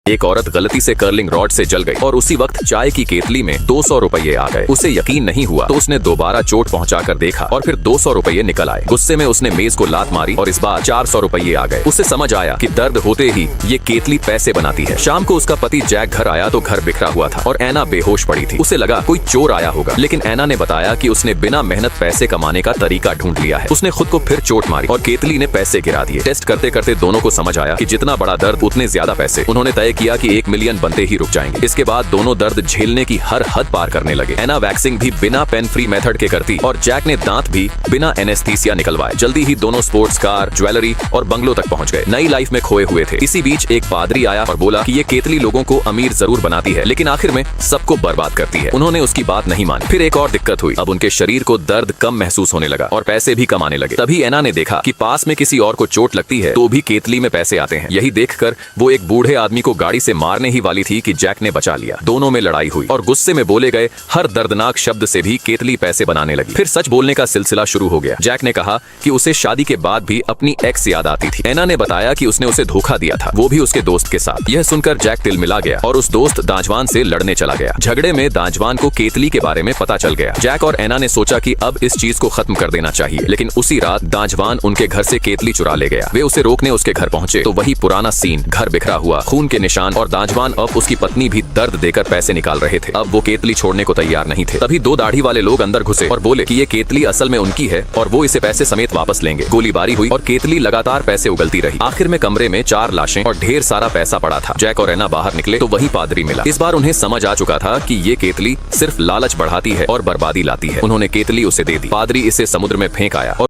एक औरत गलती से कर्लिंग रॉड से जल गई और उसी वक्त चाय की केतली में 200 रुपये आ गए। उसे यकीन नहीं हुआ तो उसने दोबारा चोट पहुंचाकर देखा और फिर 200 रुपये निकल आए। गुस्से में उसने मेज को लात मारी और इस बार 400 रुपये आ गए। उसे समझ आया कि दर्द होते ही ये केतली पैसे बनाती है। शाम को उसका पति जैक घर आया तो घर बिखरा हुआ था और एना बेहोश पड़ी थी। उसे लगा कोई चोर आया होगा, लेकिन एना ने बताया कि उसने बिना मेहनत पैसे कमाने का तरीका ढूंढ लिया है। उसने खुद को फिर चोट मारी और केतली ने पैसे गिरा दिए। टेस्ट करते करते दोनों को समझ आया कि जितना बड़ा दर्द उतने ज्यादा पैसे। उन्होंने तय किया कि 1 मिलियन बनते ही रुक जाएंगे। इसके बाद दोनों दर्द झेलने की हर हद पार करने लगे। एना वैक्सिंग भी बिना पेन फ्री मेथड के करती और जैक ने दांत भी बिना एनेस्थीसिया निकलवाए। जल्दी ही दोनों स्पोर्ट्स कार, ज्वेलरी और बंगलों तक पहुंच गए। नई लाइफ में खोए हुए थे। इसी बीच एक पादरी आया और बोला कि ये केतली लोगों को अमीर जरूर बनाती है, लेकिन आखिर में सबको बर्बाद करती है। उन्होंने उसकी बात नहीं मानी। फिर एक और दिक्कत हुई। अब उनके शरीर को दर्द कम महसूस होने लगा और पैसे भी कम आने लगे। तभी एना ने देखा कि पास में किसी और को चोट लगती है तो भी केतली में पैसे आते हैं। यही देखकर वो एक बूढ़े आदमी को गाड़ी से मारने ही वाली थी कि जैक ने बचा लिया। दोनों में लड़ाई हुई और गुस्से में बोले गए हर दर्दनाक शब्द से भी केतली पैसे बनाने लगी। फिर सच बोलने का सिलसिला शुरू हो गया। जैक ने कहा कि उसे शादी के बाद भी अपनी एक्स याद आती थी। एना ने बताया कि उसने उसे धोखा दिया था, वो भी उसके दोस्त के साथ। यह सुनकर जैक तिलमिला गया और उस दोस्त दाजवान से लड़ने चला गया। झगड़े में दाजवान को केतली के बारे में पता चल गया। जैक और एना ने सोचा कि अब इस चीज को खत्म कर देना चाहिए, लेकिन उसी रात दाजवान उनके घर से केतली चुरा ले गया। वे उसे रोकने उसके घर पहुंचे तो वही पुराना सीन, घर बिखरा हुआ, खून के निशान और दाजवान अब उसकी पत्नी भी दर्द देकर पैसे निकाल रहे थे। अब वो केतली छोड़ने को तैयार नहीं थे। तभी 2 दाढ़ी वाले लोग अंदर घुसे और बोले कि ये केतली असल में उनकी है और वो इसे पैसे समेत वापस लेंगे। गोलीबारी हुई और केतली लगातार पैसे उगलती रही। आखिर में कमरे में 4 लाशें और ढेर सारा पैसा पड़ा था। जैक और एना बाहर निकले तो वही पादरी मिला। इस बार उन्हें समझ आ चुका था कि ये केतली सिर्फ लालच बढ़ाती है और बर्बादी लाती है। उन्होंने केतली उसे दे दी। पादरी इसे समुद्र में फेंक आया और